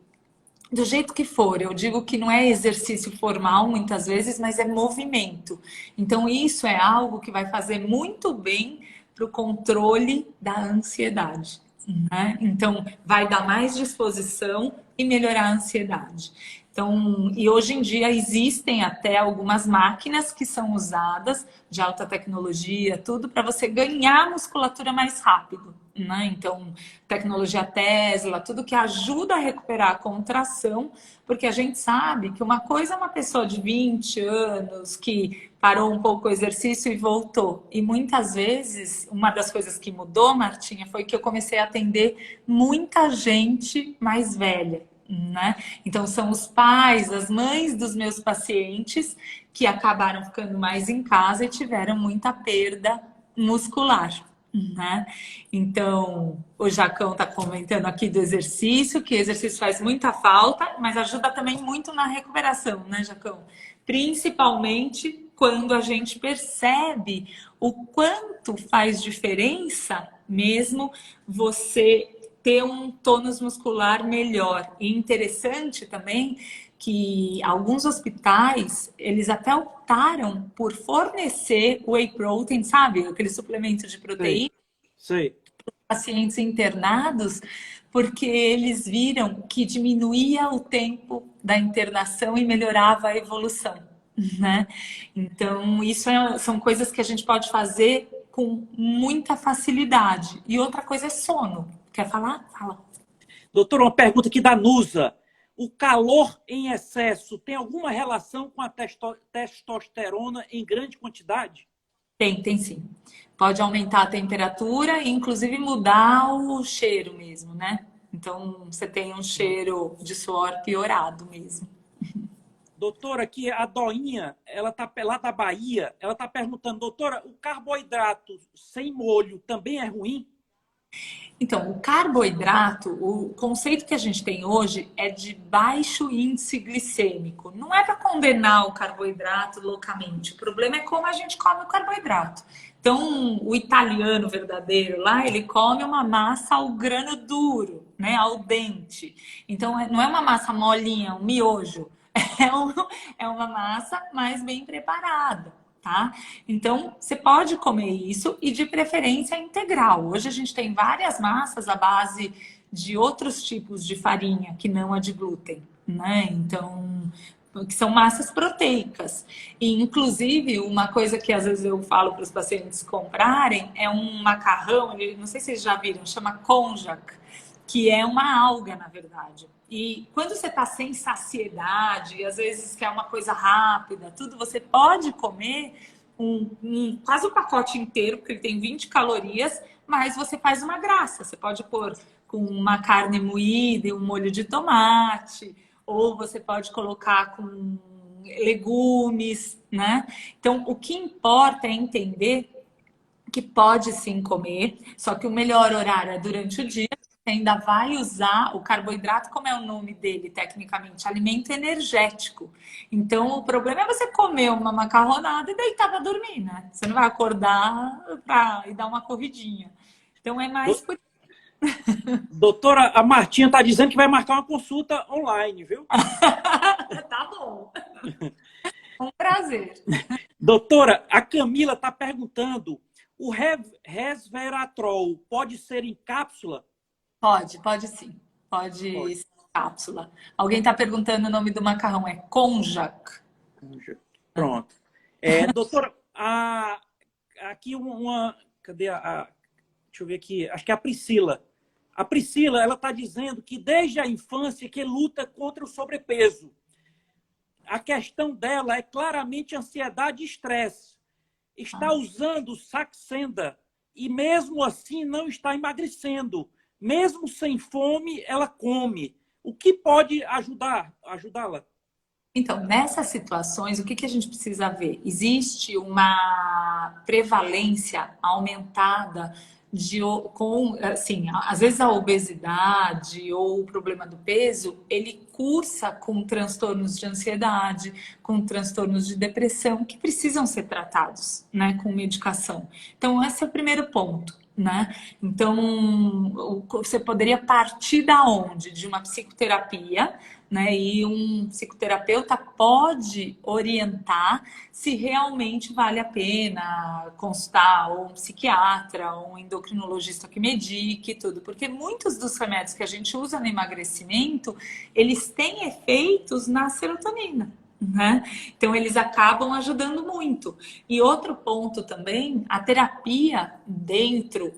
do jeito que for. Eu digo que não é exercício formal, muitas vezes, mas é movimento. Então, isso é algo que vai fazer muito bem para o controle da ansiedade, né? Então, vai dar mais disposição e melhorar a ansiedade. Então, e hoje em dia existem até algumas máquinas que são usadas de alta tecnologia, tudo para você ganhar musculatura mais rápido, né? Então, tecnologia Tesla, tudo que ajuda a recuperar a contração, porque a gente sabe que uma coisa é uma pessoa de 20 anos que parou um pouco o exercício e voltou. E muitas vezes, uma das coisas que mudou, Martinha, foi que eu comecei a atender muita gente mais velha, né? Então, são os pais, as mães dos meus pacientes que acabaram ficando mais em casa e tiveram muita perda muscular, né? Então, o Jacão está comentando aqui do exercício, que exercício faz muita falta, mas ajuda também muito na recuperação, né, Jacão? Principalmente quando a gente percebe o quanto faz diferença mesmo você ter um tônus muscular melhor. E interessante também que alguns hospitais, eles até optaram por fornecer whey protein, sabe? Aquele suplemento de proteína. Sei. Pacientes internados, porque eles viram que diminuía o tempo da internação e melhorava a evolução, né? Então, são coisas que a gente pode fazer com muita facilidade. E outra coisa é sono. Quer falar? Fala. Doutora, uma pergunta aqui da Nusa. O calor em excesso tem alguma relação com a testosterona em grande quantidade? Tem sim. Pode aumentar a temperatura e, inclusive, mudar o cheiro mesmo, né? Então, você tem um cheiro de suor piorado mesmo. Doutora, aqui a Doinha, ela tá lá da Bahia, ela está perguntando, doutora, o carboidrato sem molho também é ruim? Então, o carboidrato, o conceito que a gente tem hoje é de baixo índice glicêmico. Não é para condenar o carboidrato loucamente. O problema é como a gente come o carboidrato. Então, o italiano verdadeiro lá, ele come uma massa ao grano duro, né, ao dente. Então, não é uma massa molinha, um miojo. É uma massa mais bem preparada. Tá? Então, você pode comer isso e de preferência integral. Hoje a gente tem várias massas à base de outros tipos de farinha que não a de glúten, né? Então, que são massas proteicas. E, inclusive, uma coisa que às vezes eu falo para os pacientes comprarem é um macarrão, não sei se vocês já viram, chama konjac, que é uma alga, na verdade. E quando você está sem saciedade, e às vezes quer uma coisa rápida, tudo, você pode comer quase um pacote inteiro, porque ele tem 20 calorias, mas você faz uma graça. Você pode pôr com uma carne moída e um molho de tomate, ou você pode colocar com legumes, né? Então, o que importa é entender que pode sim comer, só que o melhor horário é durante o dia. Você ainda vai usar o carboidrato, como é o nome dele tecnicamente, alimento energético. Então, o problema é você comer uma macarronada e deitar para dormir, né? Você não vai acordar e dar uma corridinha. Então, é mais por... Doutora, a Martinha está dizendo que vai marcar uma consulta online, viu? Tá bom. Um prazer. Doutora, a Camila está perguntando, o resveratrol pode ser em cápsula? Pode sim. Pode ser cápsula. Alguém está perguntando o nome do macarrão. É konjac. Pronto. Doutora, aqui cadê deixa eu ver aqui. Acho que é a Priscila. A Priscila, ela está dizendo que desde a infância que luta contra o sobrepeso. A questão dela é claramente ansiedade e estresse. Está usando Saxenda e mesmo assim não está emagrecendo. Mesmo sem fome, ela come. O que pode ajudá-la? Então, nessas situações, o que a gente precisa ver? Existe uma prevalência aumentada assim, às vezes a obesidade ou o problema do peso, ele cursa com transtornos de ansiedade, com transtornos de depressão, que precisam ser tratados, né, com medicação. Então, esse é o primeiro ponto, né? Então, você poderia partir da onde? De uma psicoterapia, né? E um psicoterapeuta pode orientar se realmente vale a pena consultar ou um psiquiatra, ou um endocrinologista que medique tudo, porque muitos dos remédios que a gente usa no emagrecimento, eles têm efeitos na serotonina. Né? Então, eles acabam ajudando muito. E outro ponto também, a terapia dentro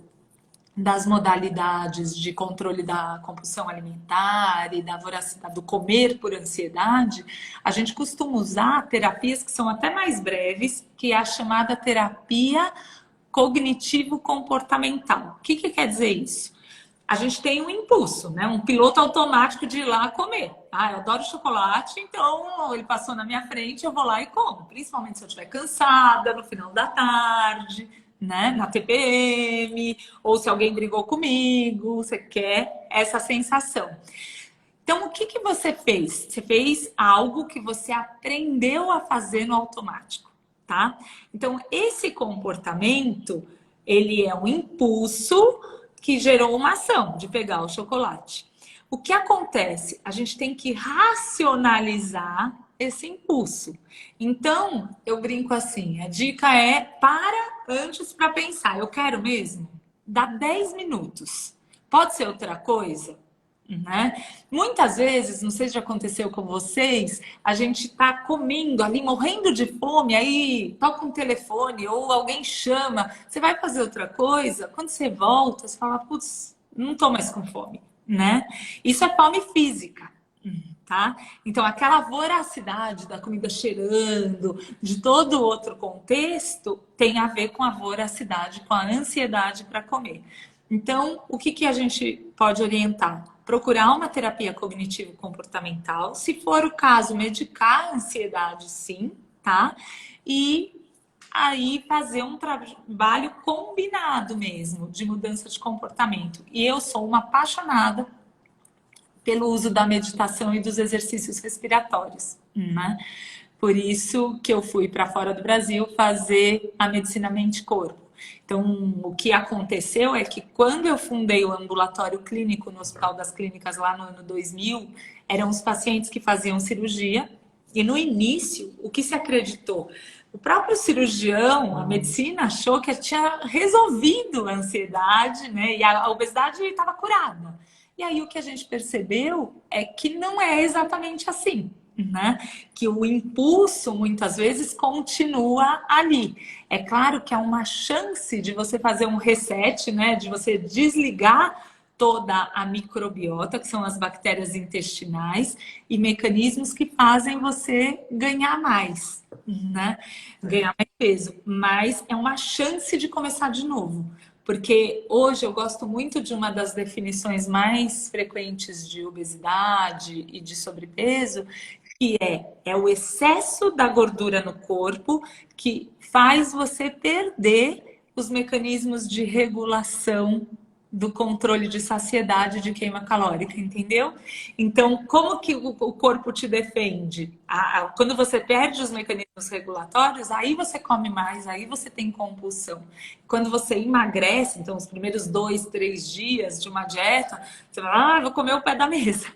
das modalidades de controle da compulsão alimentar e da voracidade, do comer por ansiedade, a gente costuma usar terapias que são até mais breves, que é a chamada terapia cognitivo-comportamental. O que quer dizer isso? A gente tem um impulso, né? Um piloto automático de ir lá comer. Ah, eu adoro chocolate, então ele passou na minha frente, eu vou lá e como. Principalmente se eu estiver cansada, no final da tarde, né? Na TPM, ou se alguém brigou comigo, você quer essa sensação. Então, o que você fez? Você fez algo que você aprendeu a fazer no automático, tá? Então, esse comportamento, ele é um impulso que gerou uma ação de pegar o chocolate. O que acontece? A gente tem que racionalizar esse impulso. Então, eu brinco assim, a dica é para antes para pensar. Eu quero mesmo? Dá 10 minutos. Pode ser outra coisa? Né? Muitas vezes, não sei se já aconteceu com vocês, a gente tá comendo ali, morrendo de fome, aí toca um telefone ou alguém chama, você vai fazer outra coisa, quando você volta, você fala, putz, não tô mais com fome, né? Isso é fome física, tá? Então, aquela voracidade da comida cheirando, de todo outro contexto, tem a ver com a voracidade, com a ansiedade para comer. Então, o que a gente pode orientar? Procurar uma terapia cognitivo-comportamental, se for o caso, medicar a ansiedade, sim, tá? E aí fazer um trabalho combinado mesmo, de mudança de comportamento. E eu sou uma apaixonada pelo uso da meditação e dos exercícios respiratórios, né? Por isso que eu fui para fora do Brasil fazer a medicina mente-corpo. Então, o que aconteceu é que quando eu fundei o ambulatório clínico no Hospital das Clínicas lá no ano 2000, eram os pacientes que faziam cirurgia e no início, o que se acreditou? O próprio cirurgião, a medicina achou que tinha resolvido a ansiedade, né? E a obesidade estava curada. E aí o que a gente percebeu é que não é exatamente assim, né? Que o impulso muitas vezes continua ali. É claro que há uma chance de você fazer um reset, né? De você desligar toda a microbiota, que são as bactérias intestinais, e mecanismos que fazem você ganhar mais, né? Ganhar mais peso. Mas é uma chance de começar de novo. Porque hoje eu gosto muito de uma das definições mais frequentes de obesidade e de sobrepeso, que é o excesso da gordura no corpo que faz você perder os mecanismos de regulação do controle de saciedade de queima calórica, entendeu? Então, como que o corpo te defende? Quando você perde os mecanismos regulatórios, aí você come mais, aí você tem compulsão. Quando você emagrece, então os primeiros 2, 3 dias de uma dieta, você vai, vou comer o pé da mesa.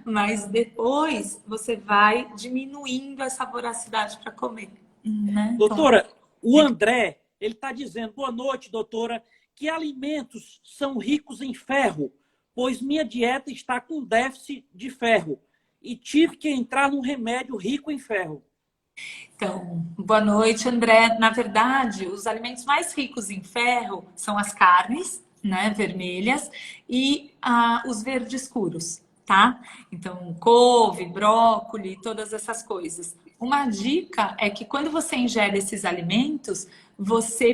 Mas depois você vai diminuindo essa voracidade para comer. Né? Doutora, o André, ele está dizendo, boa noite, doutora, que alimentos são ricos em ferro, pois minha dieta está com déficit de ferro e tive que entrar num remédio rico em ferro. Então, boa noite, André. Na verdade, os alimentos mais ricos em ferro são as carnes, né, vermelhas, e os verdes escuros, tá? Então, couve, brócolis, todas essas coisas. Uma dica é que quando você ingere esses alimentos, você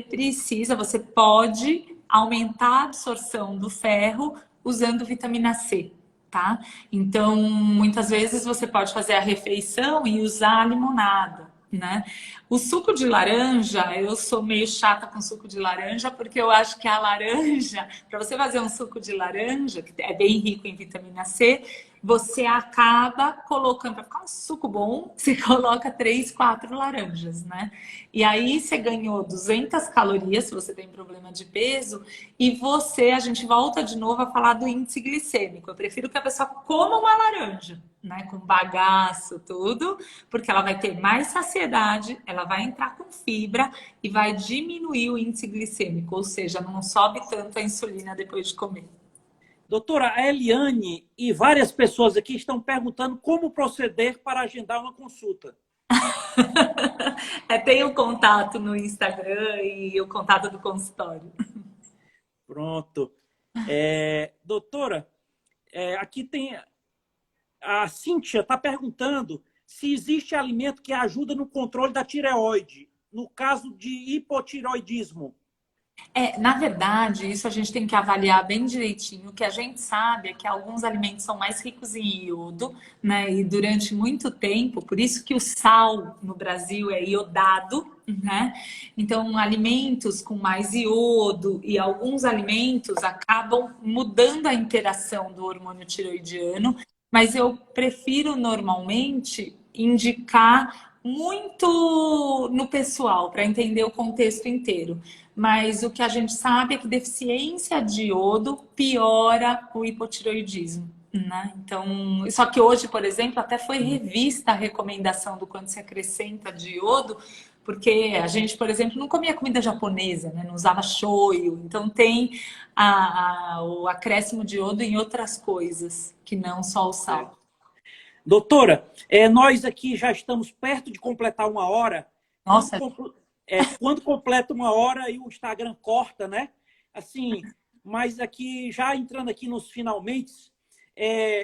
pode aumentar a absorção do ferro usando vitamina C. tá? Então, muitas vezes você pode fazer a refeição e usar a limonada, né? O suco de laranja, eu sou meio chata com suco de laranja, porque eu acho que a laranja, para você fazer um suco de laranja, que é bem rico em vitamina C, você acaba colocando, para ficar um suco bom, você coloca 3, 4 laranjas, né? E aí você ganhou 200 calorias, se você tem problema de peso, e a gente volta de novo a falar do índice glicêmico. Eu prefiro que a pessoa coma uma laranja, né? Com bagaço, tudo, porque ela vai ter mais saciedade, ela vai entrar com fibra e vai diminuir o índice glicêmico, ou seja, não sobe tanto a insulina depois de comer. Doutora, a Eliane e várias pessoas aqui estão perguntando como proceder para agendar uma consulta. Tem o contato no Instagram e o contato do consultório. Pronto. Doutora, aqui tem a Cíntia está perguntando se existe alimento que ajuda no controle da tireoide, no caso de hipotireoidismo. Na verdade, isso a gente tem que avaliar bem direitinho. O que a gente sabe é que alguns alimentos são mais ricos em iodo, né? E durante muito tempo, por isso que o sal no Brasil é iodado, né? Então, alimentos com mais iodo e alguns alimentos acabam mudando a interação do hormônio tiroidiano, mas eu prefiro normalmente indicar muito no pessoal para entender o contexto inteiro. Mas o que a gente sabe é que deficiência de iodo piora o hipotireoidismo, né? Então, só que hoje, por exemplo, até foi revista a recomendação do quanto se acrescenta de iodo, porque a gente, por exemplo, não comia comida japonesa, né? Não usava shoyu. Então tem o acréscimo de iodo em outras coisas, que não só o sal. Doutora, nós aqui já estamos perto de completar uma hora. Nossa, Quando completa uma hora e o Instagram corta, né? Assim, mas aqui, já entrando aqui nos finalmente,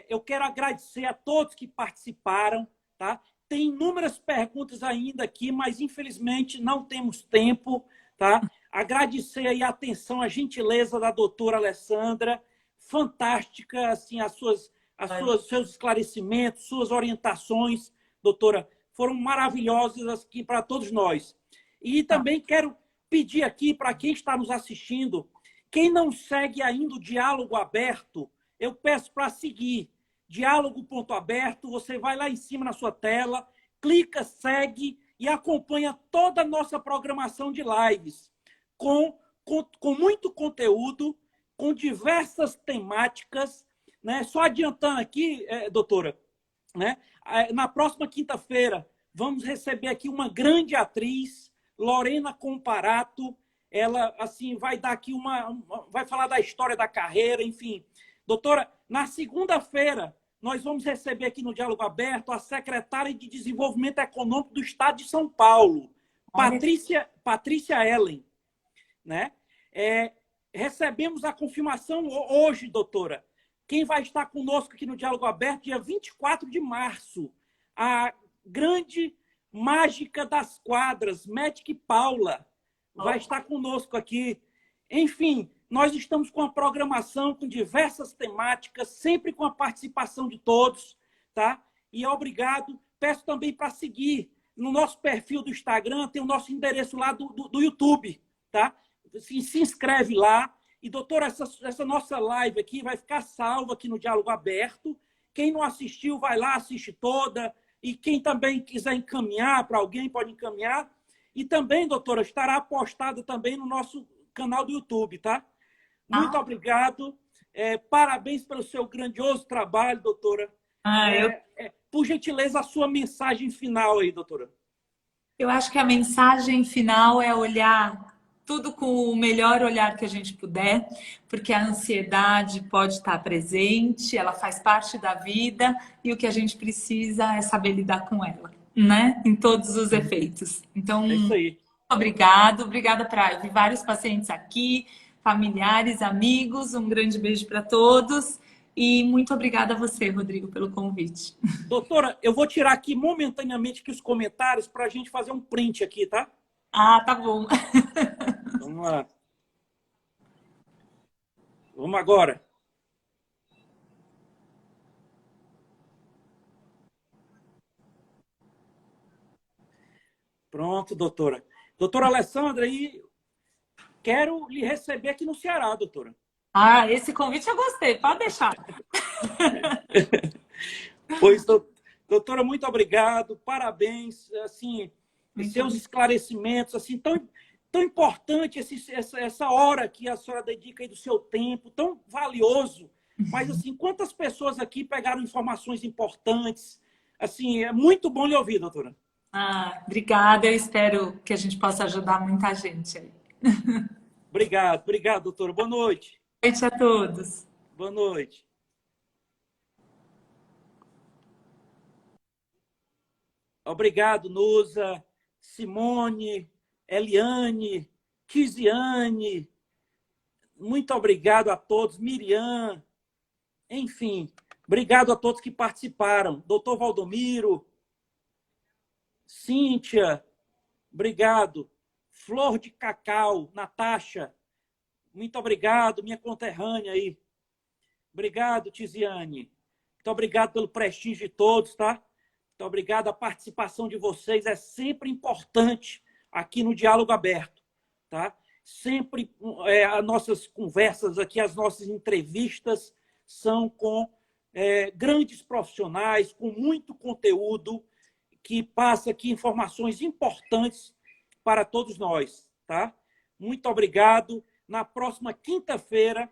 eu quero agradecer a todos que participaram, tá? Tem inúmeras perguntas ainda aqui, mas infelizmente não temos tempo, tá? Agradecer aí a atenção, a gentileza da doutora Alessandra, fantástica, assim, seus esclarecimentos, suas orientações, doutora, foram maravilhosas aqui para todos nós. E também quero pedir aqui para quem está nos assistindo, quem não segue ainda o Diálogo Aberto, eu peço para seguir diálogo.aberto, você vai lá em cima na sua tela, clica, segue e acompanha toda a nossa programação de lives, com muito conteúdo, com diversas temáticas, né? Só adiantando aqui, doutora, né? Na próxima quinta-feira, vamos receber aqui uma grande atriz, Lorena Comparato. Ela assim vai dar aqui vai falar da história da carreira, enfim. Doutora, na segunda-feira nós vamos receber aqui no Diálogo Aberto a secretária de Desenvolvimento Econômico do Estado de São Paulo, Patrícia Ellen, né? Recebemos a confirmação hoje, doutora. Quem vai estar conosco aqui no Diálogo Aberto, dia 24 de março, a grande mágica das quadras, Magic Paula, vai estar conosco aqui. Enfim, nós estamos com a programação com diversas temáticas, sempre com a participação de todos, tá? E obrigado. Peço também para seguir no nosso perfil do Instagram, tem o nosso endereço lá do YouTube, tá? Se inscreve lá. E, doutora, essa nossa live aqui vai ficar salva aqui no Diálogo Aberto. Quem não assistiu, vai lá, assiste toda. E quem também quiser encaminhar para alguém, pode encaminhar. E também, doutora, estará postada também no nosso canal do YouTube, tá? Muito obrigado. Parabéns pelo seu grandioso trabalho, doutora. Por gentileza, a sua mensagem final aí, doutora. Eu acho que a mensagem final é olhar tudo com o melhor olhar que a gente puder, porque a ansiedade pode estar presente, ela faz parte da vida e o que a gente precisa é saber lidar com ela, né? Em todos os efeitos. Então, é isso aí. Obrigada para vários pacientes aqui, familiares, amigos, um grande beijo para todos e muito obrigada a você, Rodrigo, pelo convite. Doutora, eu vou tirar aqui momentaneamente aqui os comentários para a gente fazer um print aqui, tá? Tá bom. Vamos lá. Vamos agora. Pronto, doutora. Doutora Alessandra, aí quero lhe receber aqui no Ceará, doutora. Ah, esse convite eu gostei, pode deixar. Pois, doutora, muito obrigado, parabéns, assim, Muito seus obrigada. esclarecimentos, assim, tão importante essa hora que a senhora dedica aí do seu tempo, tão valioso, mas, assim, quantas pessoas aqui pegaram informações importantes, assim, é muito bom lhe ouvir, doutora. Ah, obrigada, eu espero que a gente possa ajudar muita gente aí. Obrigado, doutora. Boa noite. Boa noite a todos. Boa noite. Obrigado, Nusa, Simone, Eliane, Kisiane. Muito obrigado a todos, Miriam. Enfim, obrigado a todos que participaram. Doutor Valdomiro, Cíntia, obrigado. Flor de Cacau, Natasha, muito obrigado, minha conterrânea aí. Obrigado, Tiziane. Muito obrigado pelo prestígio de todos, tá? Muito obrigado. A participação de vocês é sempre importante aqui no Diálogo Aberto, tá? Sempre as nossas conversas aqui, as nossas entrevistas são com grandes profissionais, com muito conteúdo, que passa aqui informações importantes para todos nós, tá? Muito obrigado. Na próxima quinta-feira,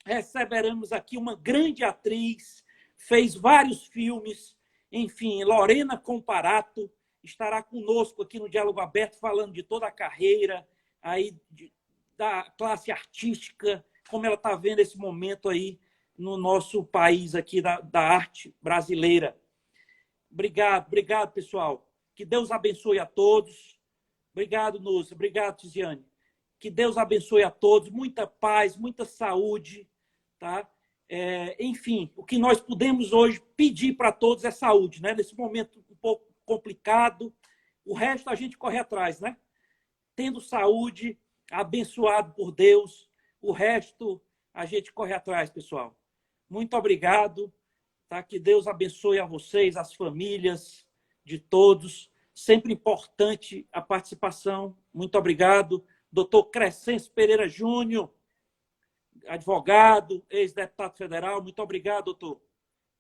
receberemos aqui uma grande atriz, fez vários filmes, enfim, Lorena Comparato estará conosco aqui no Diálogo Aberto, falando de toda a carreira, aí da classe artística, como ela está vendo esse momento aí no nosso país aqui da arte brasileira. Obrigado, pessoal. Que Deus abençoe a todos. Obrigado, Núcia. Obrigado, Tiziane. Que Deus abençoe a todos. Muita paz, muita saúde, tá? Enfim, o que nós podemos hoje pedir para todos é saúde, né? Nesse momento um pouco complicado, o resto a gente corre atrás, né? Tendo saúde, abençoado por Deus, o resto a gente corre atrás, pessoal. Muito obrigado, tá? Que Deus abençoe a vocês, as famílias de todos. Sempre importante a participação. Muito obrigado. Doutor Crescencio Pereira Júnior, advogado, ex-deputado federal. Muito obrigado, doutor,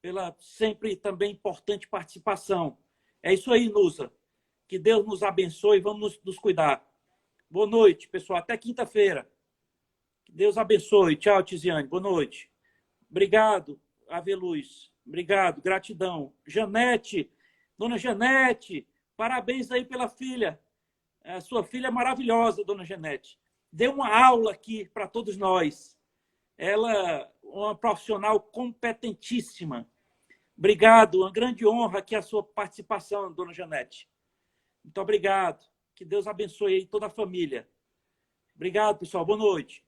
pela sempre também importante participação. É isso aí, Nusa. Que Deus nos abençoe e vamos nos cuidar. Boa noite, pessoal. Até quinta-feira. Que Deus abençoe. Tchau, Tiziane. Boa noite. Obrigado, Ave Luz. Obrigado, gratidão. Janete, dona Janete, parabéns aí pela filha. A sua filha é maravilhosa, dona Janete. Deu uma aula aqui para todos nós. Ela é uma profissional competentíssima. Obrigado, uma grande honra aqui a sua participação, dona Janete. Muito obrigado. Que Deus abençoe aí toda a família. Obrigado, pessoal. Boa noite.